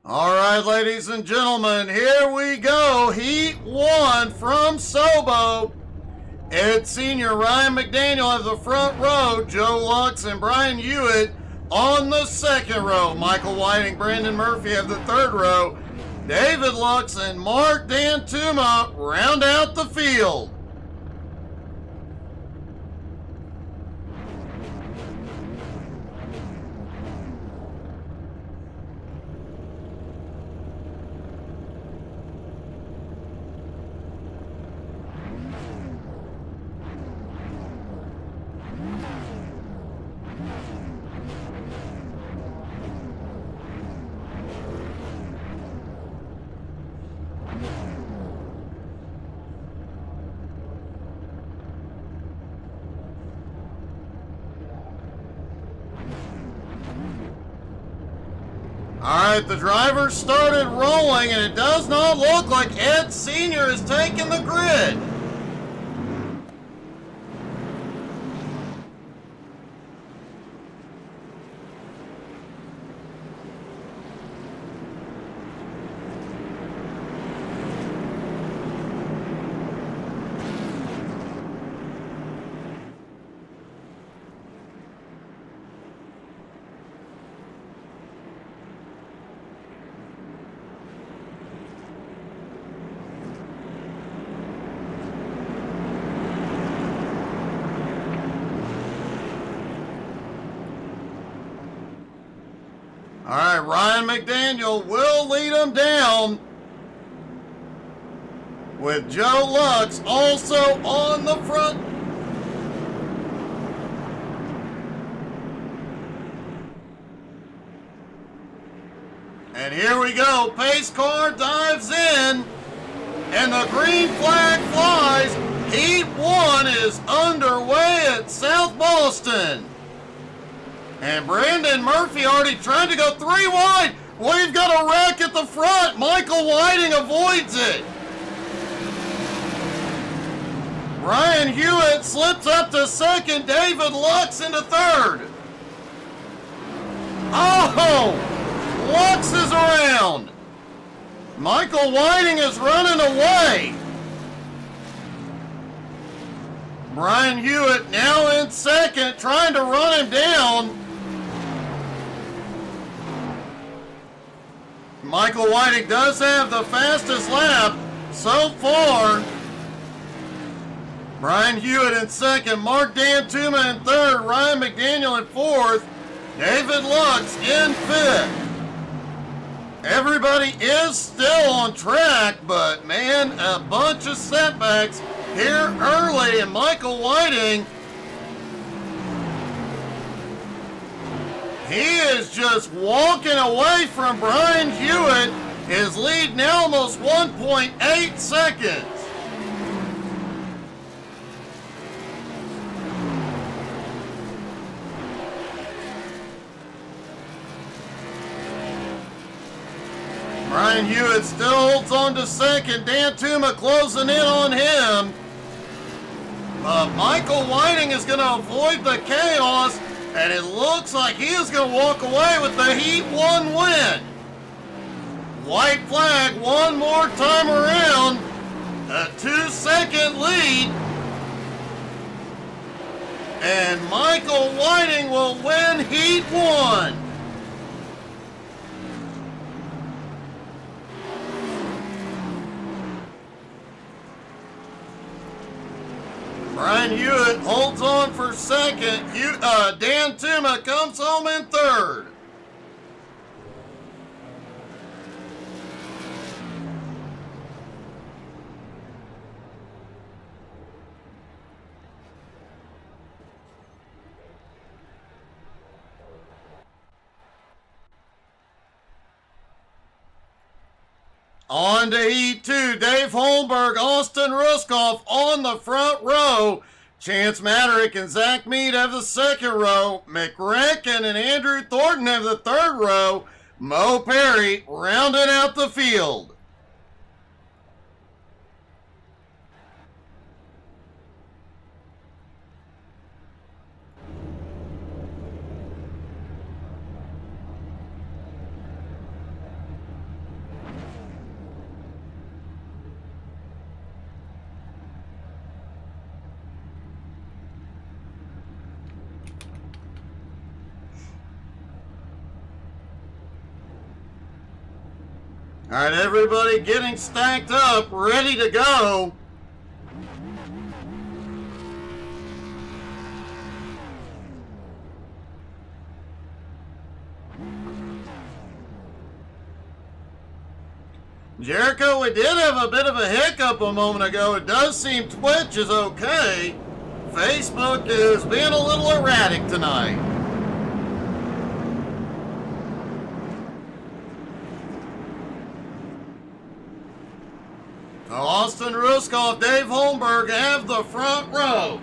All right, ladies and gentlemen, here we go. Heat 1 from Sobo. Ed Sr., Ryan McDaniel have the front row. Joe Lux and Brian Hewitt on the second row. Michael Whiting, Brandon Murphy have the third row. David Lux and Mark Dantuma round out the field. All right, the drivers started rolling, and it does not look like Ed Sr. is taking the grid. All right, Ryan McDaniel will lead them down with Joe Lux also on the front. And here we go. Pace car dives in, and the green flag flies. Heat 1 is underway at South Boston. And Brandon Murphy already trying to go 3 wide. We've got a wreck at the front. Michael Whiting avoids it. Brian Hewitt slips up to second. David Lux into third. Oh! Lux is around. Michael Whiting is running away. Brian Hewitt now in second, trying to run him down. Michael Whiting does have the fastest lap so far. Brian Hewitt in second, Mark Dantuma in third, Ryan McDaniel in fourth, David Lux in fifth. Everybody is still on track, but man, a bunch of setbacks here early, and Michael Whiting, he is just walking away from Brian Hewitt. His lead now almost 1.8 seconds. Brian Hewitt still holds on to second. Dantuma closing in on him. But Michael Whiting is going to avoid the chaos, and it looks like he is going to walk away with the Heat 1 win. White flag one more time around. A 2-second lead. And Michael Whiting will win Heat 1. Brian Hewitt holds on for second. Dantuma comes home in third. On to Heat 2, Dave Holmberg, Austin Ruskoff on the front row. Chance Matterick and Zach Mead have the second row. McRacken and Andrew Thornton have the third row. Mo Perry rounding out the field. All right, everybody getting stacked up, ready to go. Jericho, we did have a bit of a hiccup a moment ago. It does seem Twitch is okay. Facebook is being a little erratic tonight. Austin Ruskoff, Dave Holmberg have the front row.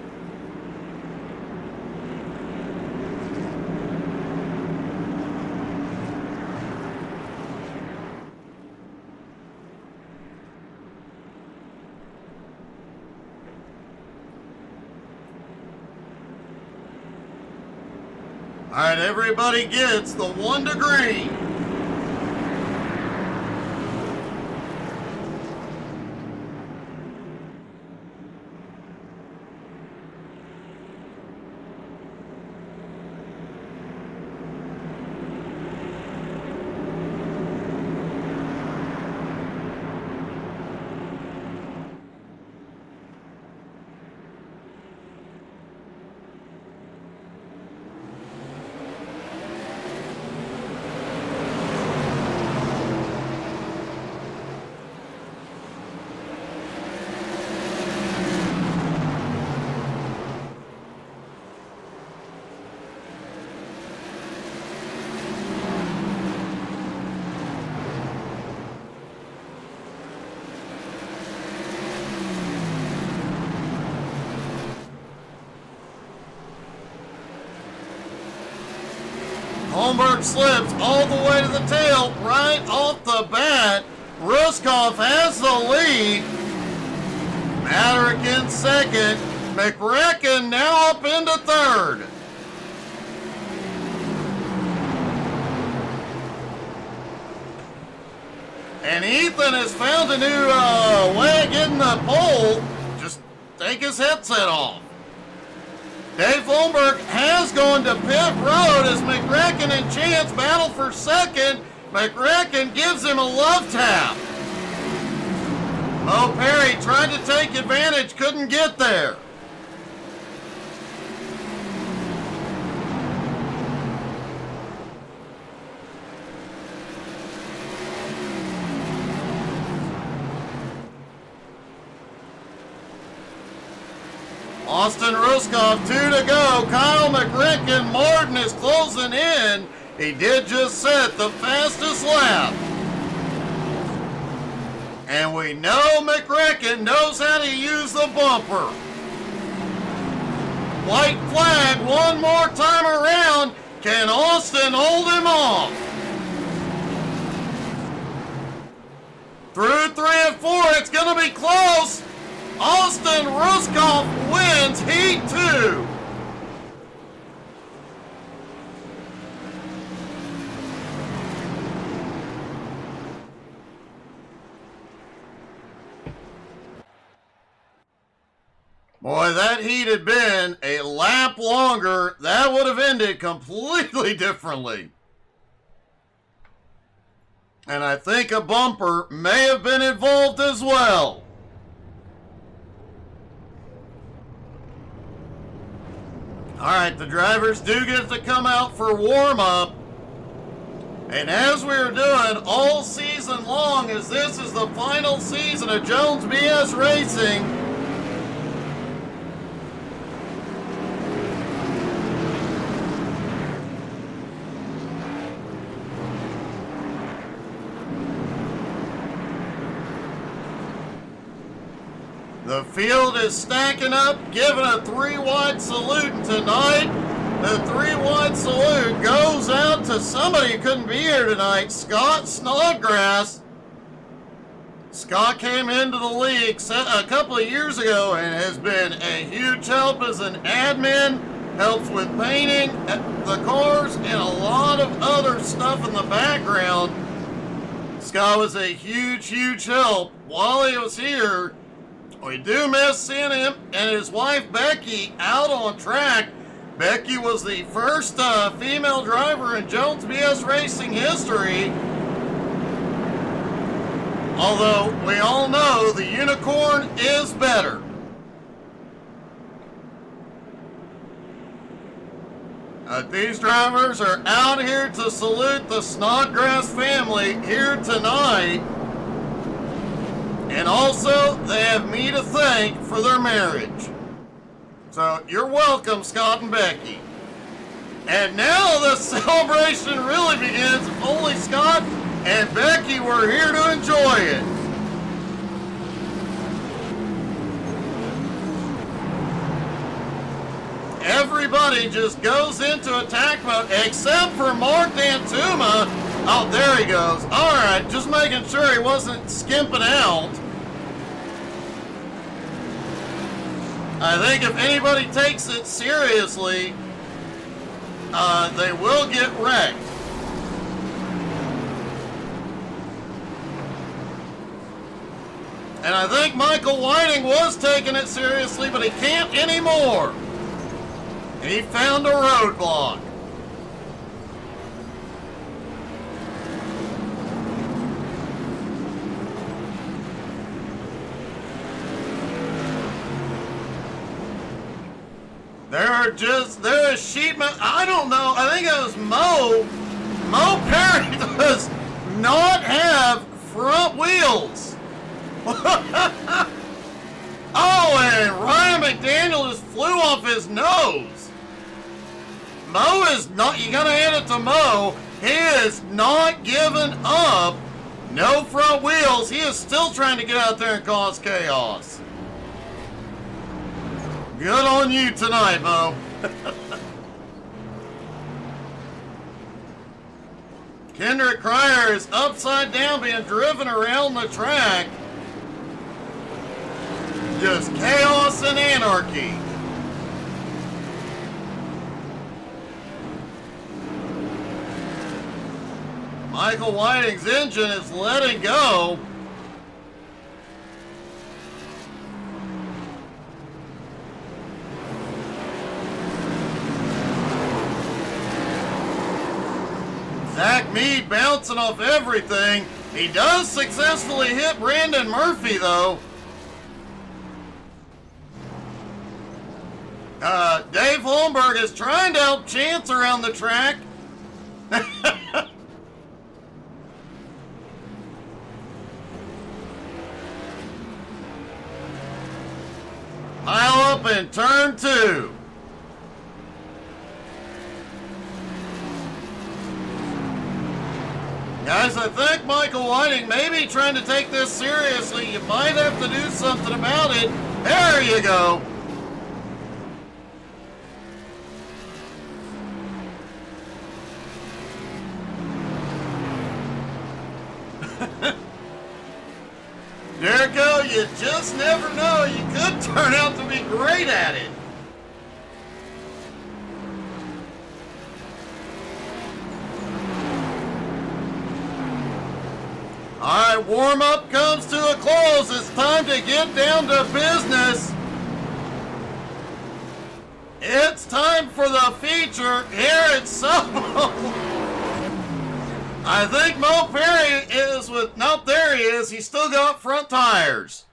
All right, everybody gets the 1 to green. Holmberg slips all the way to the tail right off the bat. Ruskoff has the lead. Maderick in second. McRecken now up into third. And Ethan has found a new way of getting the pole. Just take his headset off. Dave Holmberg has gone to pit road as McRecken and Chance battle for second. McRecken gives him a love tap. Mo Perry tried to take advantage, couldn't get there. Austin Ruskoff, 2 to go. Kyle McRecken, Martin is closing in. He did just set the fastest lap. And we know McRecken knows how to use the bumper. White flag one more time around. Can Austin hold him off? Through 3 and 4, it's going to be close. Austin Ruskoff wins Heat 2. Boy, that heat had been a lap longer. That would have ended completely differently. And I think a bumper may have been involved as well. All right, the drivers do get to come out for warm-up. And as we were doing all season long, as this is the final season of Jones BS Racing, the field is stacking up, giving a 3-wide salute tonight. The 3-wide salute goes out to somebody who couldn't be here tonight, Scott Snodgrass. Scott came into the league a couple of years ago and has been a huge help as an admin, helps with painting the cars and a lot of other stuff in the background. Scott was a huge, huge help while he was here. We do miss seeing him and his wife Becky out on track. Becky was the first female driver in Jones BS Racing history. Although we all know the unicorn is better. These drivers are out here to salute the Snodgrass family here tonight. And also, they have me to thank for their marriage. So, you're welcome, Scott and Becky. And now the celebration really begins. Only Scott and Becky were here to enjoy it. Everybody just goes into attack mode, except for Mark Dantuma. Oh, there he goes. All right, just making sure he wasn't skimping out. I think if anybody takes it seriously, they will get wrecked. And I think Michael Whiting was taking it seriously, but he can't anymore. He found a roadblock. There is sheepman. I don't know. I think it was Mo. Mo Perry does not have front wheels. Oh, and Ryan McDaniel just flew off his nose. Mo is not, you gotta hand it to Mo. He is not giving up. No front wheels. He is still trying to get out there and cause chaos. Good on you tonight, Mo. Kendrick Cryer is upside down being driven around the track. Just chaos and anarchy. Michael Whiting's engine is letting go. Zach Mead bouncing off everything. He does successfully hit Brandon Murphy, though. Dave Holmberg is trying to help Chance around the track. Pile up in turn 2. Guys, I think Michael Whiting may be trying to take this seriously. You might have to do something about it. There you go. Jericho, you just never know. You could turn out to be great at it. All right, warm-up comes to a close. It's time to get down to business. It's time for the feature here at Soho. I think Mo Perry is with, nope, there he is. He's still got front tires.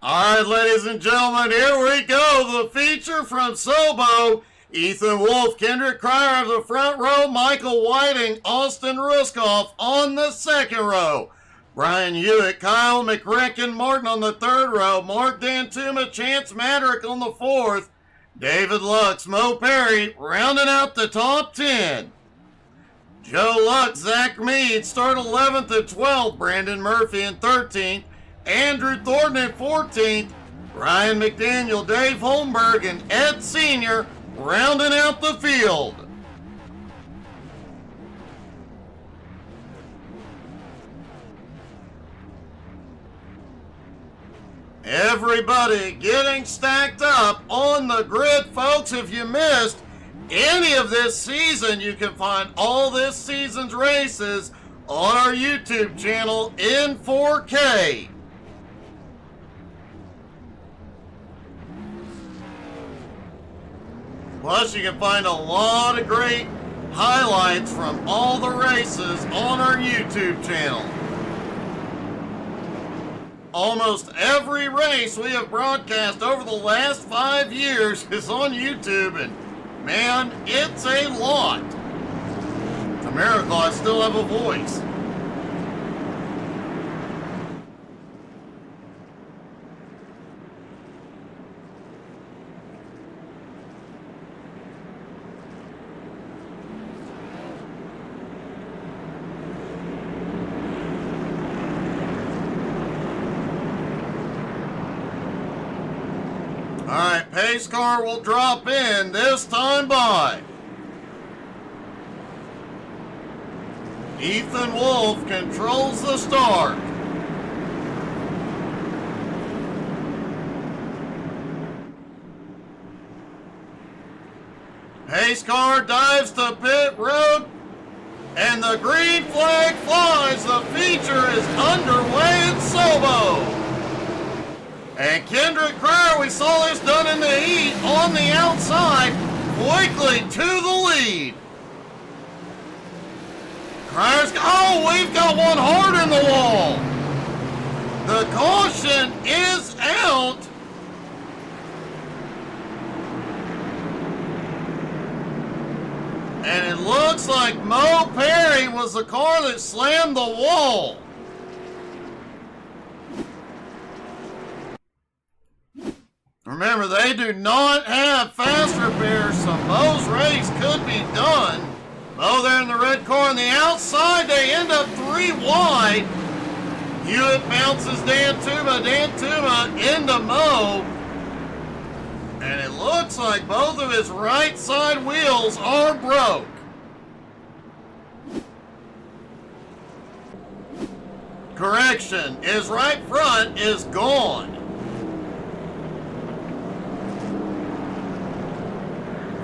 All right, ladies and gentlemen, here we go. The feature from Sobo. Ethan Wolf, Kendrick Cryer of the front row, Michael Whiting, Austin Ruskoff on the second row. Brian Hewitt, Kyle McRicken Martin on the third row, Mark Dantuma, Chance Madrick on the fourth, David Lux, Mo Perry rounding out the top 10. Joe Lux, Zach Mead start 11th and 12th, Brandon Murphy in 13th, Andrew Thornton in 14th, Ryan McDaniel, Dave Holmberg, and Ed Sr. rounding out the field. Everybody getting stacked up on the grid, folks. If you missed any of this season, you can find all this season's races on our YouTube channel in 4K. Plus, you can find a lot of great highlights from all the races on our YouTube channel. Almost every race we have broadcast over the last 5 years is on YouTube, and man, it's a lot. It's a miracle I still have a voice. Alright, pace car will drop in, this time by Ethan Wolf controls the start. Pace car dives to pit road, and the green flag flies. The feature is underway in Sobo. And Kendrick Cryer, we saw this done in the heat on the outside, quickly to the lead. Cryer's, oh, we've got one hard in the wall. The caution is out. And it looks like Mo Perry was the car that slammed the wall. Remember, they do not have fast repairs, so Mo's race could be done. Mo there in the red car on the outside. They end up 3 wide. Hewitt bounces Dan Tuma into Mo. And it looks like both of his right side wheels are broke. Correction, his right front is gone.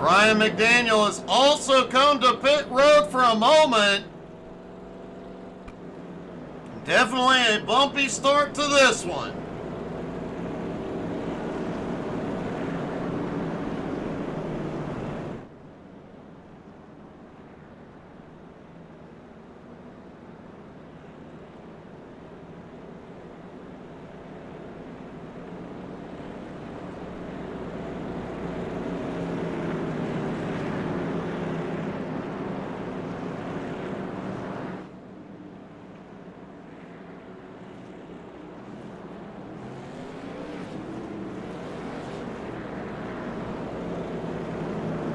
Ryan McDaniel has also come to pit road for a moment. Definitely a bumpy start to this one.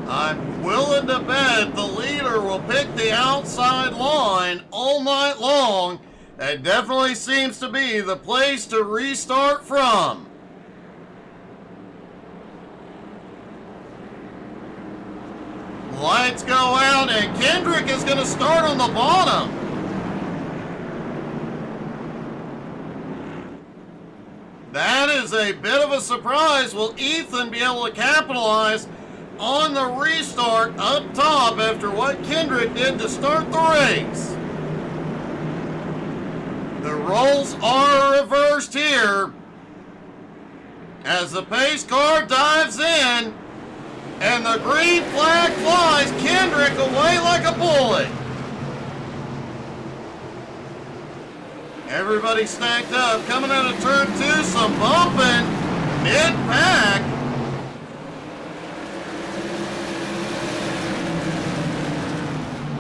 I'm willing to bet the leader will pick the outside line all night long. That definitely seems to be the place to restart from. Lights go out and Kendrick is going to start on the bottom. That is a bit of a surprise. Will Ethan be able to capitalize on the restart up top after what Kendrick did to start the race? The roles are reversed here as the pace car dives in and the green flag flies. Kendrick away like a bullet. Everybody stacked up, coming out of turn 2, some bumping mid-pack.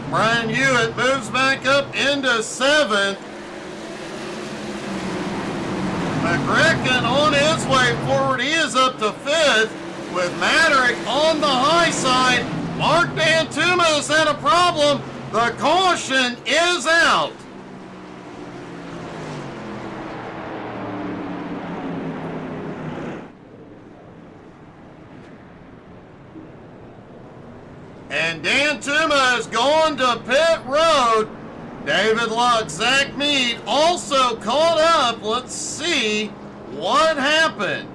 Brian Hewitt moves back up into 7th. McGrecken on his way forward. He is up to 5th with Maderick on the high side. Mark Dantuma has had a problem. The caution is out. And Dan Tuma has gone to pit road. David Luck, Zach Mead also caught up. Let's see what happened.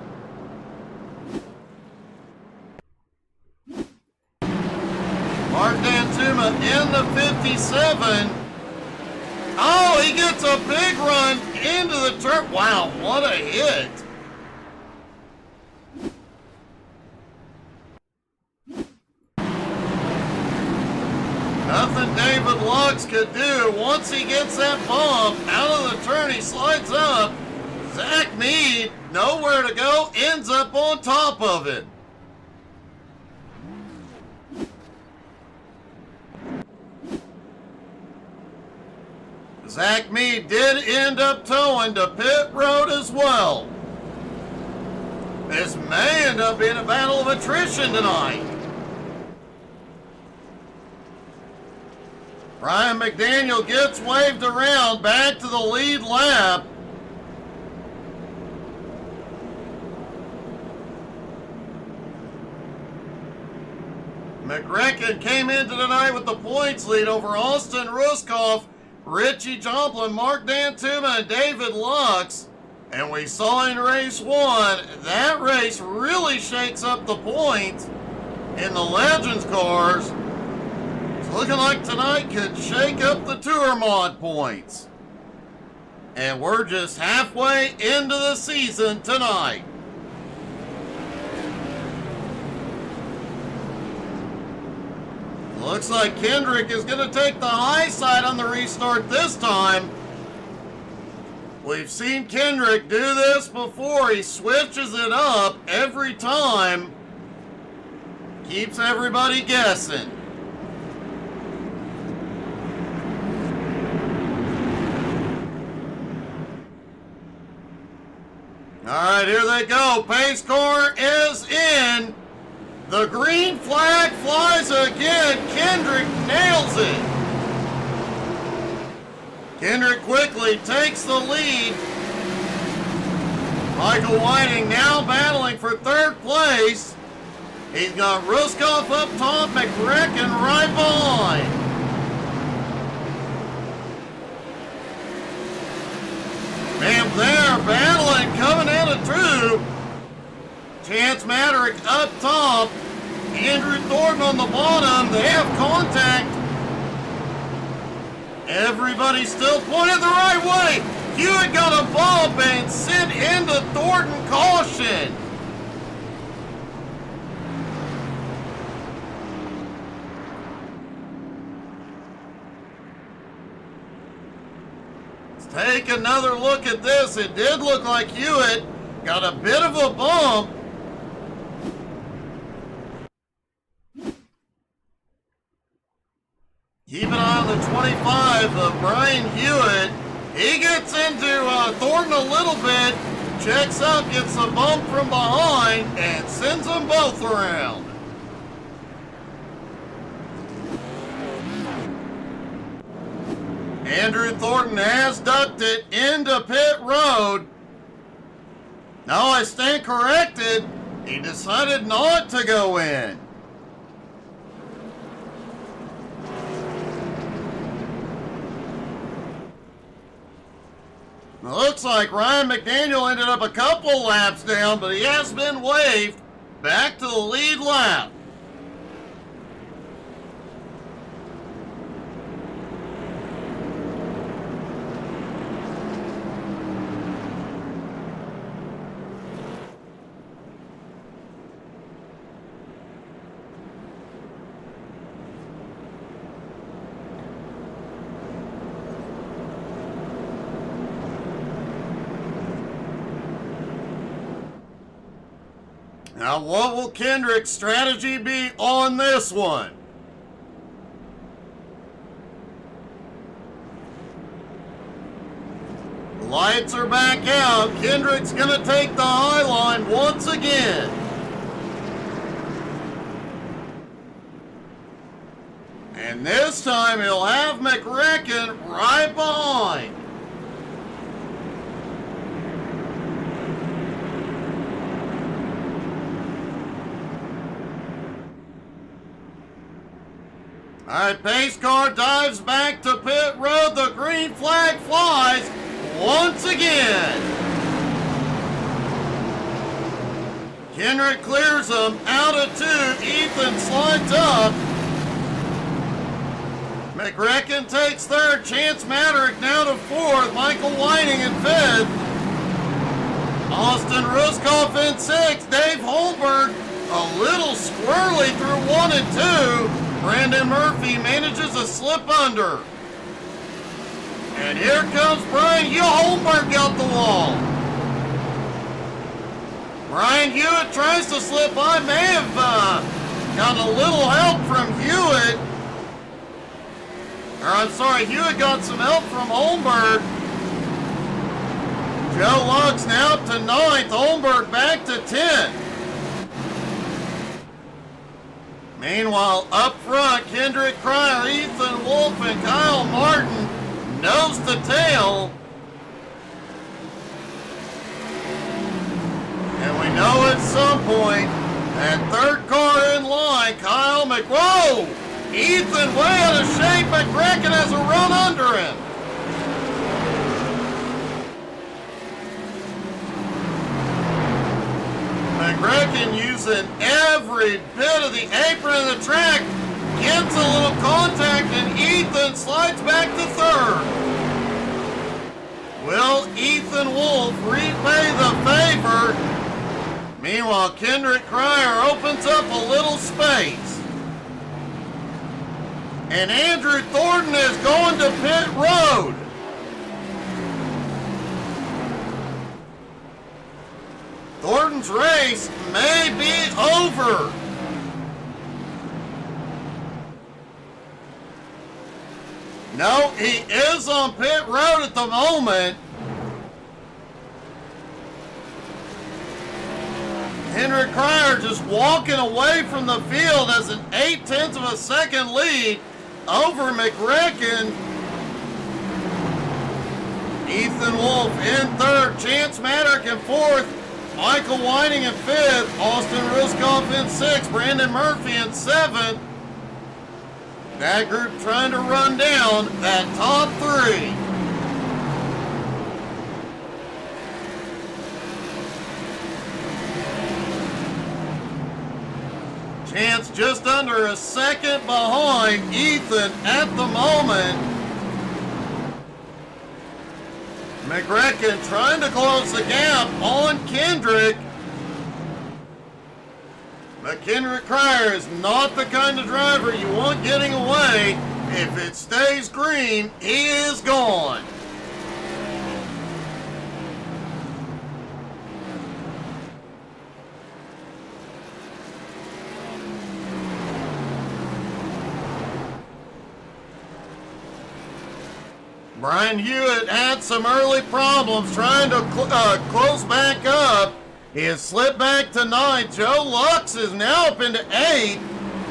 Mark Dantuma in the 57. Oh, he gets a big run into the turn. Wow, what a hit. Lux could do once he gets that bump out of the turn. He slides up. Zach Mead, nowhere to go, ends up on top of it. Zach Mead did end up towing to pit road as well. This may end up being a battle of attrition tonight. Ryan McDaniel gets waved around back to the lead lap. McGrecken came into tonight with the points lead over Austin Ruskoff, Richie Joplin, Mark Dantuma, and David Lux. And we saw in race one, that race really shakes up the points in the Legends cars. It's looking like tonight could shake up the Tour Mod points. And we're just halfway into the season tonight. Looks like Kendrick is going to take the high side on the restart this time. We've seen Kendrick do this before. He switches it up every time. Keeps everybody guessing. All right, here they go. Pace car is in. The green flag flies again. Kendrick nails it. Kendrick quickly takes the lead. Michael Whiting now battling for third place. He's got Ruskoff up top, McGrecken right behind. And they're battling coming out of two. Chance Maddox up top. Andrew Thornton on the bottom. They have contact. Everybody still pointed the right way. Hewitt got a bump and sent into Thornton caution. Let's take another look at this. It did look like Hewitt got a bit of a bump. Keep an eye on the 25 of Brian Hewitt. He gets into Thornton a little bit, checks up, gets a bump from behind, and sends them both around. Andrew Thornton has ducked it into pit road. Now I stand corrected. He decided not to go in. It looks like Ryan McDaniel ended up a couple laps down, but he has been waved back to the lead lap. Now, what will Kendrick's strategy be on this one? The lights are back out. Kendrick's going to take the high line once again. And this time he'll have McGrecken right behind. All right, pace car dives back to pit road. The green flag flies once again. Kendrick clears them out of two. Ethan slides up. McGrecken takes third. Chance Maddox now to fourth. Michael Whiting in fifth. Austin Ruskoff in sixth. Dave Holberg a little squirrely through one and two. Brandon Murphy manages to slip under. And here comes Brian Hewitt. Holmberg got the wall. Brian Hewitt tries to slip by. May have gotten a little help from Hewitt. Or I'm sorry, Hewitt got some help from Holmberg. Joe Lux now up to 9th. Holmberg back to 10th. Meanwhile, up front, Kendrick Cryer, Ethan Wolf, and Kyle Martin nose to tail. And we know at some point, that third car in line, Kyle Whoa! Ethan way out of shape. McGrecken has a run under him. McGrecken using every bit of the apron of the track, gets a little contact, and Ethan slides back to 3rd. Will Ethan Wolf repay the favor? Meanwhile, Kendrick Cryer opens up a little space. And Andrew Thornton is going to pit road. Thornton's race may be over. No, he is on pit road at the moment. Henry Cryer just walking away from the field as an 0.8 of a second lead over McGrecken. Ethan Wolf in 3rd, Chance Maddock in 4th, Michael Whiting in 5th, Austin Ruskoff in 6th, Brandon Murphy in 7th. That group trying to run down that top 3. Chance just under a second behind Ethan at the moment. McGrecken trying to close the gap on Kendrick. But Kendrick Cryer is not the kind of driver you want getting away. If it stays green, he is gone. Brian Hewitt had some early problems trying to close back up. He has slipped back to 9th. Joe Lux is now up into 8th.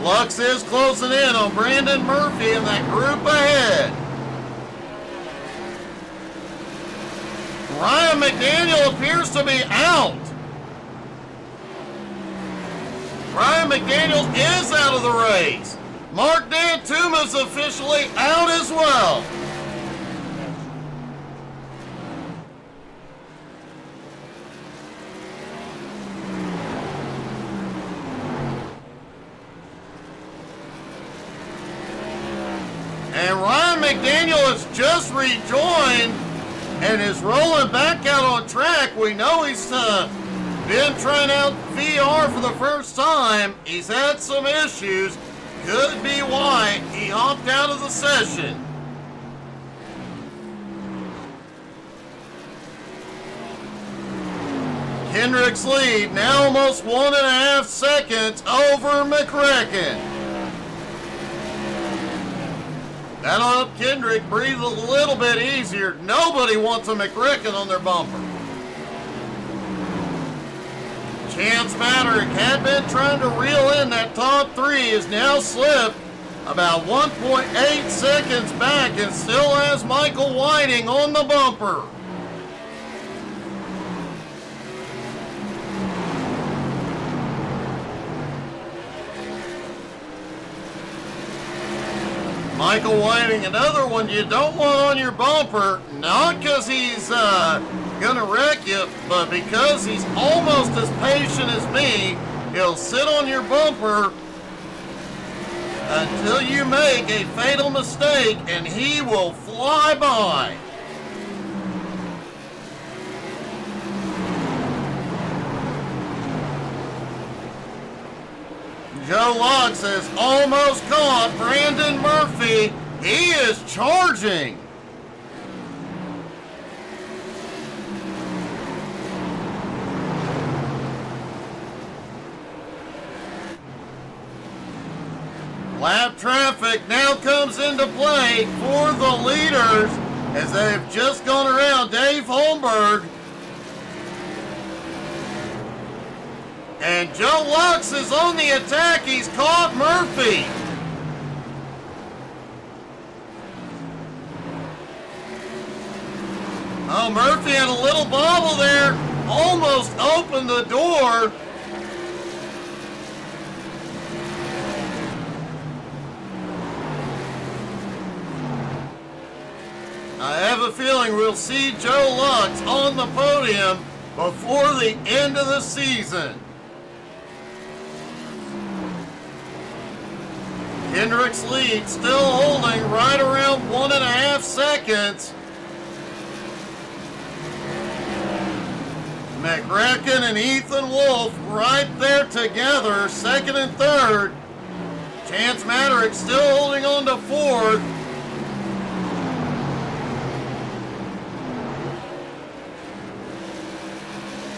Lux is closing in on Brandon Murphy in that group ahead. Ryan McDaniel appears to be out. Ryan McDaniel is out of the race. Mark Dantuma is officially out as well. And Ryan McDaniel has just rejoined and is rolling back out on track. We know he's been trying out VR for the first time. He's had some issues. Could be why he hopped out of the session. Kendrick's lead now almost 1.5 seconds over McGrecken. That'll help Kendrick breathe a little bit easier. Nobody wants a McGrecken on their bumper. Chance Maddock had been trying to reel in that top 3, is now slipped about 1.8 seconds back and still has Michael Whiting on the bumper. Michael Whiting, another one you don't want on your bumper, not because he's gonna wreck you, but because he's almost as patient as me. He'll sit on your bumper until you make a fatal mistake and he will fly by. Joe Lux has almost caught Brandon Murphy. He is charging. Lap traffic now comes into play for the leaders as they've just gone around Dave Holmberg. And Joe Lux is on the attack. He's caught Murphy. Oh, Murphy had a little bobble there. Almost opened the door. I have a feeling we'll see Joe Lux on the podium before the end of the season. Hendrick's lead still holding right around 1.5 seconds. McRacken and Ethan Wolf right there together, second and third. Chance Maderick still holding on to fourth.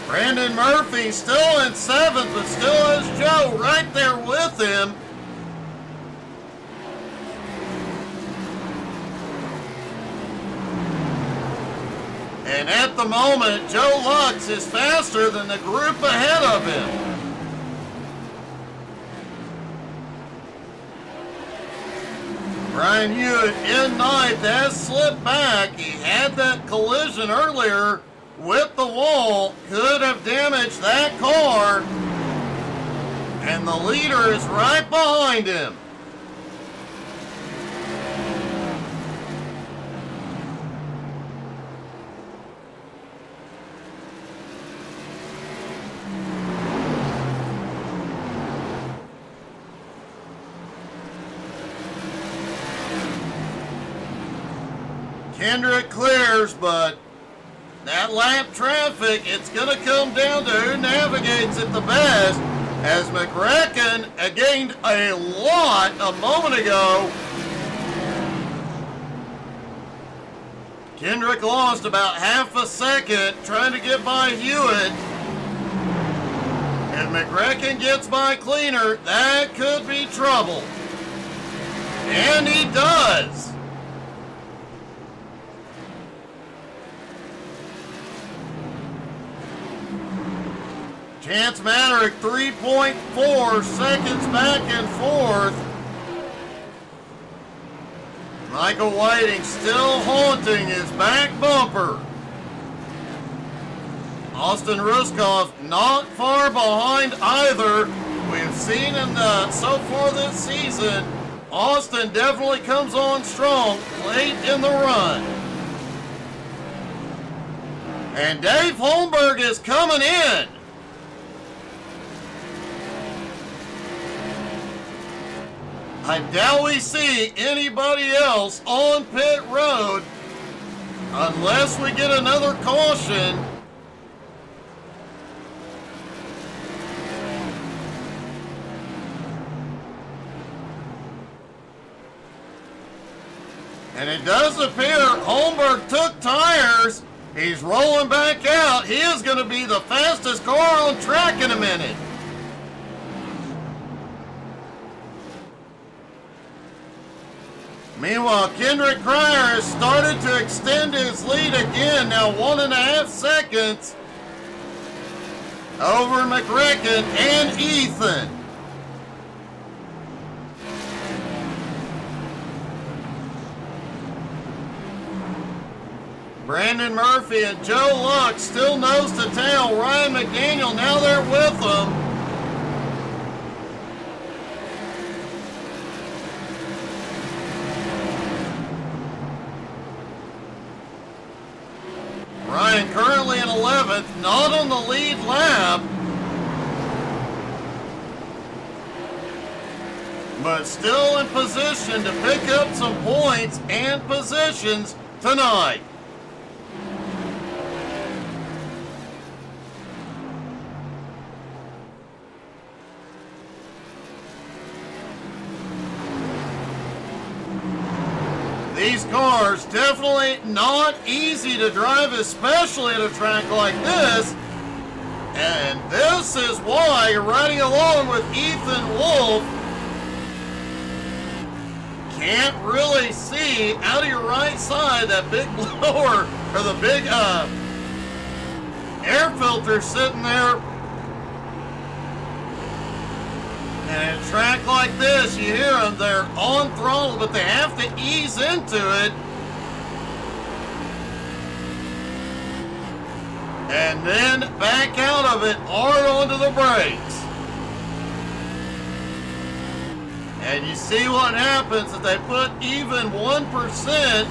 Brandon Murphy still in seventh, but still has Joe right there with him. And at the moment, Joe Lux is faster than the group ahead of him. Brian Hewitt in ninth has slipped back. He had that collision earlier with the wall, could have damaged that car, and the leader is right behind him. Kendrick clears, but that lap traffic, it's going to come down to who navigates it the best, as McRacken gained a lot a moment ago. Kendrick lost about half a second trying to get by Hewitt. If McRacken gets by cleaner, that could be trouble. And he does. Chance Maderick 3.4 seconds back and forth. Michael Whiting still haunting his back bumper. Austin Ruskoff not far behind either. We've seen him so far this season. Austin definitely comes on strong late in the run. And Dave Holmberg is coming in. I doubt we see anybody else on pit road unless we get another caution. And it does appear Holmberg took tires. He's rolling back out. He is going to be the fastest car on track in a minute. Meanwhile, Kendrick Cryer has started to extend his lead again, now 1.5 seconds over McRacken and Ethan. Brandon Murphy and Joe Lux still nose to tail. Ryan McDaniel, now they're with them. Ryan currently in 11th, not on the lead lap, but still in position to pick up some points and positions tonight. These cars definitely not easy to drive, especially at a track like this. And this is why you're riding along with Ethan Wolf. Can't really see out of your right side that big blower or the big air filter sitting there. And at a track like this, you hear them, they're on throttle, but they have to ease into it. And then back out of it, hard onto the brakes. And you see what happens if they put even 1%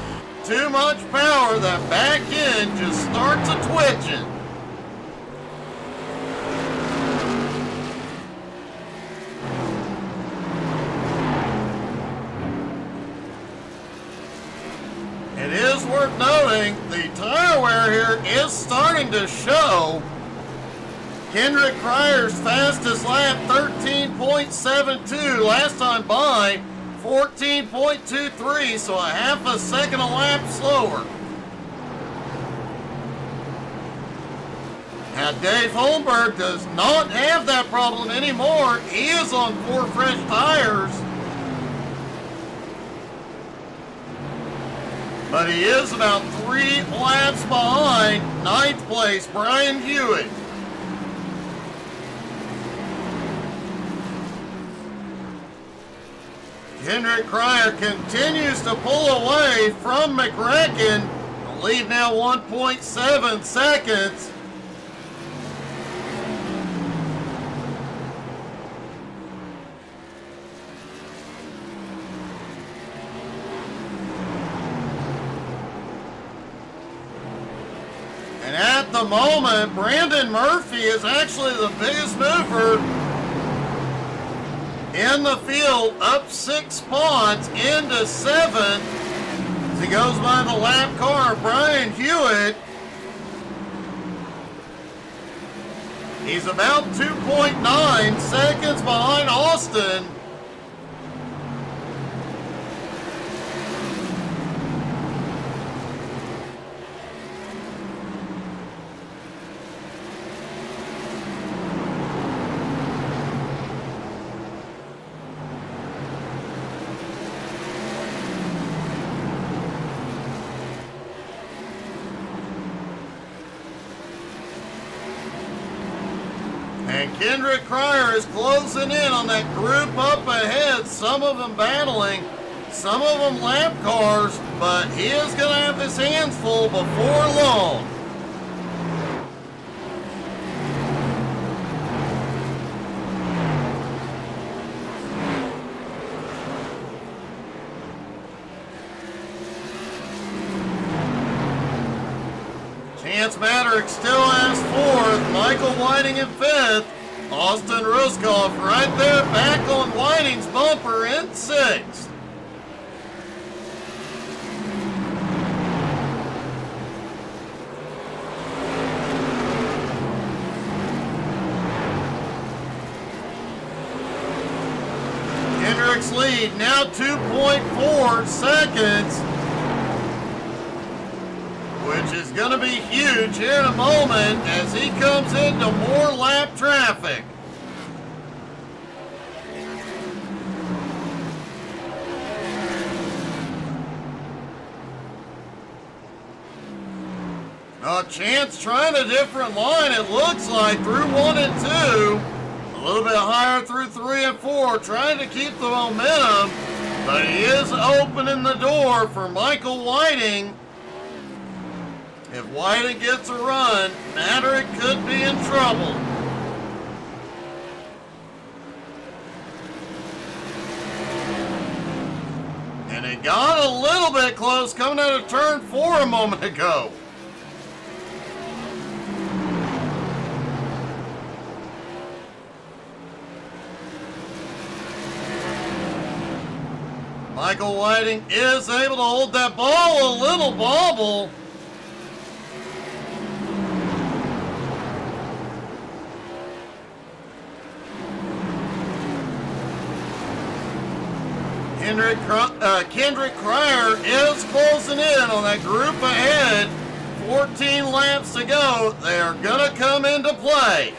too much power, that back end just starts a twitching. It is worth noting the tire wear here is starting to show. Kendrick Cryer's fastest lap 13.72, last time by 14.23, so a half a second a lap slower. Now Dave Holmberg does not have that problem anymore. He is on 4 fresh tires. But he is about 3 laps behind 9th place Brian Hewitt. Kendrick Cryer continues to pull away from McCracken. The lead now 1.7 seconds. And at the moment, Brandon Murphy is actually the biggest mover in the field, up 6 spots into 7th. As he goes by the lap car, Brian Hewitt. He's about 2.9 seconds behind Austin. And Kendrick Cryer is closing in on that group up ahead, some of them battling, some of them lap cars, but he is going to have his hands full before long. Chance Maddox still has 4th, Michael Whiting in 5th, Austin Ruskoff right there back on Whiting's bumper in 6th. Kendrick's lead now 2.4 seconds. Which is going to be huge here in a moment as he comes into more lap traffic. Chance trying a different line, it looks like, through 1 and 2. A little bit higher through 3 and 4, trying to keep the momentum. But he is opening the door for Michael Whiting. If Whiting gets a run, Maddox could be in trouble. And it got a little bit close coming out of turn 4 a moment ago. Michael Whiting is able to hold that ball, a little bobble. Kendrick Cryer is closing in on that group ahead. 14 laps to go. They are going to come into play.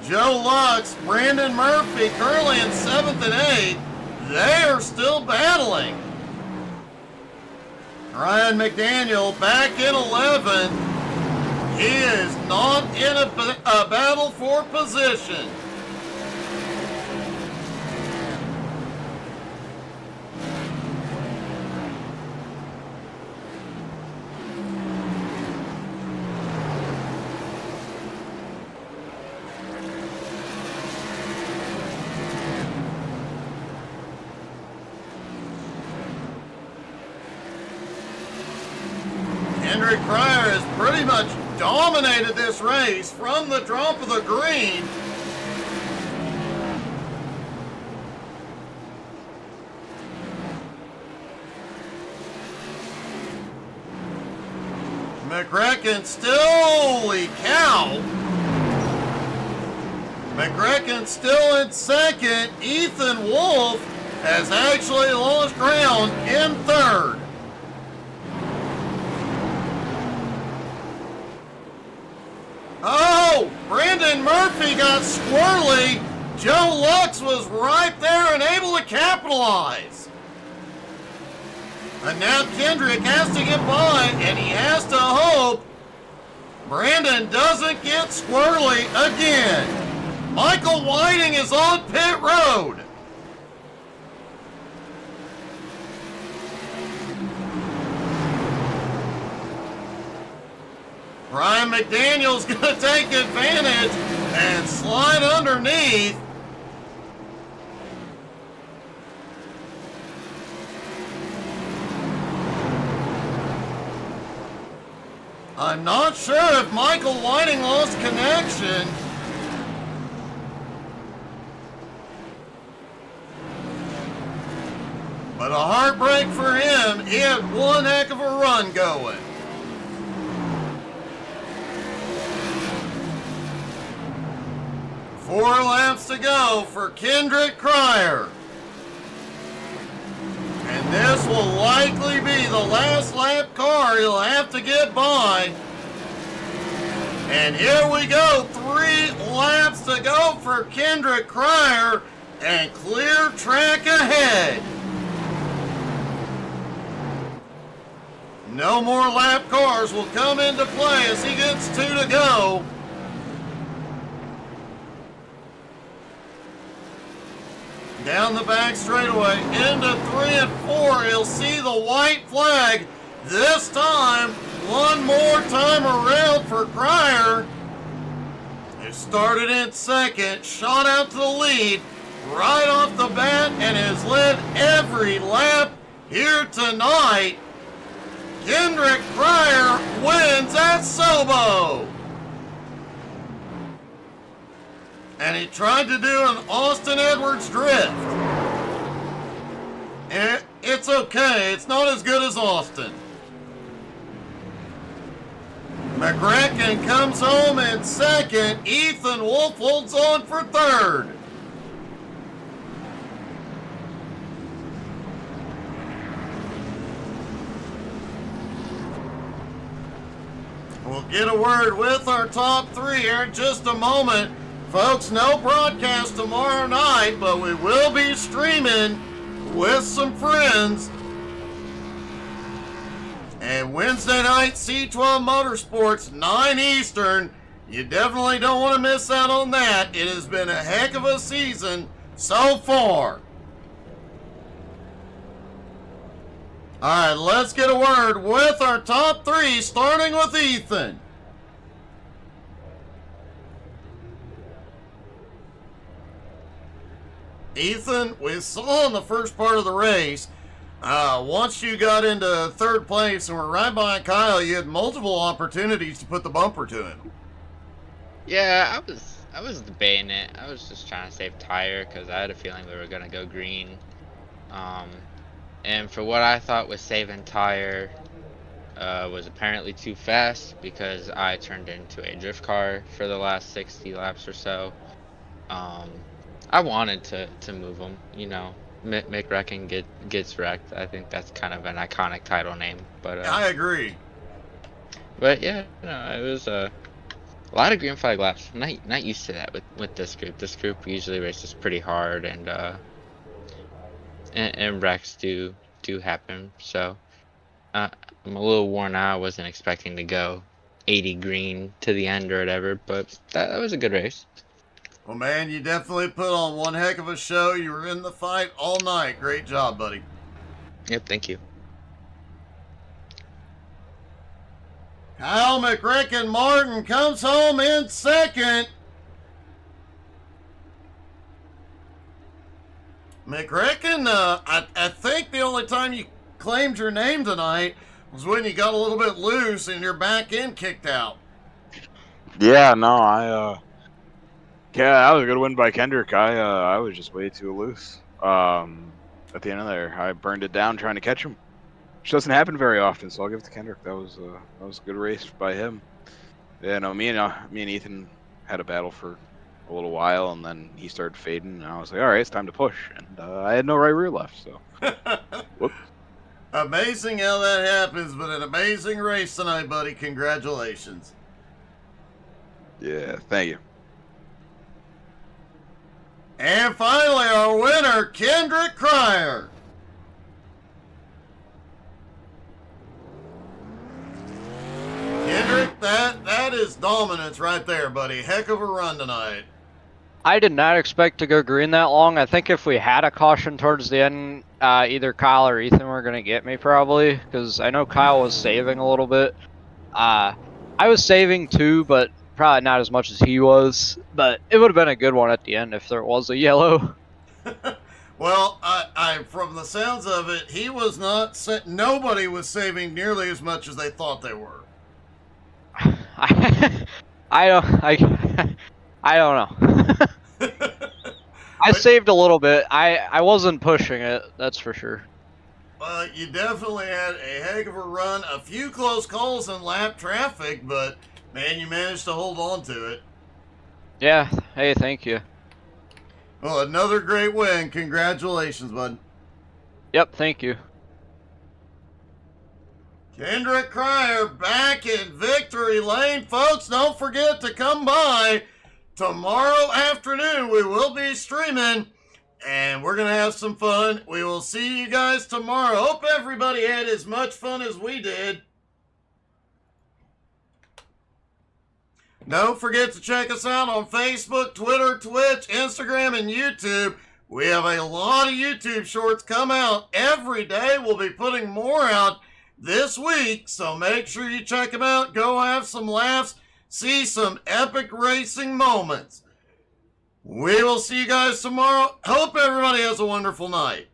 Joe Lux, Brandon Murphy, currently in 7th and 8th. They are still battling. Ryan McDaniel back in 11th. He is not in a battle for position. Kendrick Cryer has pretty much dominated this race from the drop of the green. McCracken still, holy cow. McCracken still in 2nd. Ethan Wolf has actually lost ground in 3rd. Oh, Brandon Murphy got squirrely. Joe Lux was right there and able to capitalize. And now Kendrick has to get by, and he has to hope Brandon doesn't get squirrely again. Michael Whiting is on pit road. Ryan McDaniel's going to take advantage and slide underneath. I'm not sure if Michael Whiting lost connection. But a heartbreak for him. He had one heck of a run going. Four laps to go for Kendrick Cryer. And this will likely be the last lap car he'll have to get by. And here we go, 3 laps to go for Kendrick Cryer and clear track ahead. No more lap cars will come into play as he gets 2 to go. Down the back straightaway, into 3 and 4. He'll see the white flag. This time, one more time around for Cryer. He started in 2nd, shot out to the lead right off the bat, and has led every lap here tonight. Kendrick Cryer wins at Sobo. And he tried to do an Austin Edwards drift. And it's okay. It's not as good as Austin. McCracken comes home in 2nd. Ethan Wolf holds on for 3rd. We'll get a word with our top 3 here in just a moment. Folks, no broadcast tomorrow night, but we will be streaming with some friends. And Wednesday night, C12 Motorsports, 9 Eastern. You definitely don't want to miss out on that. It has been a heck of a season so far. All right, let's get a word with our top 3, starting with Ethan. Ethan, we saw in the first part of the race, once you got into 3rd place and were right behind Kyle, you had multiple opportunities to put the bumper to him. Yeah, I was debating it. I was just trying to save tire because I had a feeling we were gonna go green. And for what I thought was saving tire, was apparently too fast because I turned into a drift car for the last 60 laps or so. I wanted to move him. You know, Mick Wrecking gets wrecked. I think that's kind of an iconic title name. I agree. But yeah, no, it was a lot of green flag laps. Not used to that with this group. This group usually races pretty hard, and wrecks do happen. So I'm a little worn out. I wasn't expecting to go 80 green to the end or whatever, but that was a good race. Well, man, you definitely put on one heck of a show. You were in the fight all night. Great job, buddy. Yep, thank you. Kyle McRicken Martin comes home in second. McRicken, I think the only time you claimed your name tonight was when you got a little bit loose and your back end kicked out. Yeah, no, yeah, that was a good win by Kendrick. I was just way too loose. At the end of there, I burned it down trying to catch him, which doesn't happen very often. So I'll give it to Kendrick. That was a good race by him. Yeah, no, me and Ethan had a battle for a little while, and then he started fading, and I was like, all right, it's time to push. And I had no right rear left, so. Whoops. Amazing how that happens, but an amazing race tonight, buddy. Congratulations. Yeah, thank you. And finally, our winner, Kendrick Cryer. Kendrick, that is dominance right there, buddy. Heck of a run tonight. I did not expect to go green that long. I think if we had a caution towards the end, either Kyle or Ethan were going to get me probably, because I know Kyle was saving a little bit. I was saving too, but probably not as much as he was. But it would have been a good one at the end if there was a yellow. Well, I from the sounds of it, he was not. Nobody was saving nearly as much as they thought they were. I don't know. I saved a little bit. I wasn't pushing it, that's for sure. You definitely had a heck of a run. A few close calls in lap traffic, but man, you managed to hold on to it. Yeah. Hey, thank you. Well, another great win. Congratulations, bud. Yep, thank you. Kendrick Cryer back in victory lane. Folks, don't forget to come by. Tomorrow afternoon, we will be streaming, and we're going to have some fun. We will see you guys tomorrow. Hope everybody had as much fun as we did. Don't forget to check us out on Facebook, Twitter, Twitch, Instagram, and YouTube. We have a lot of YouTube shorts come out every day. We'll be putting more out this week, so make sure you check them out. Go have some laughs. See some epic racing moments. We will see you guys tomorrow. Hope everybody has a wonderful night.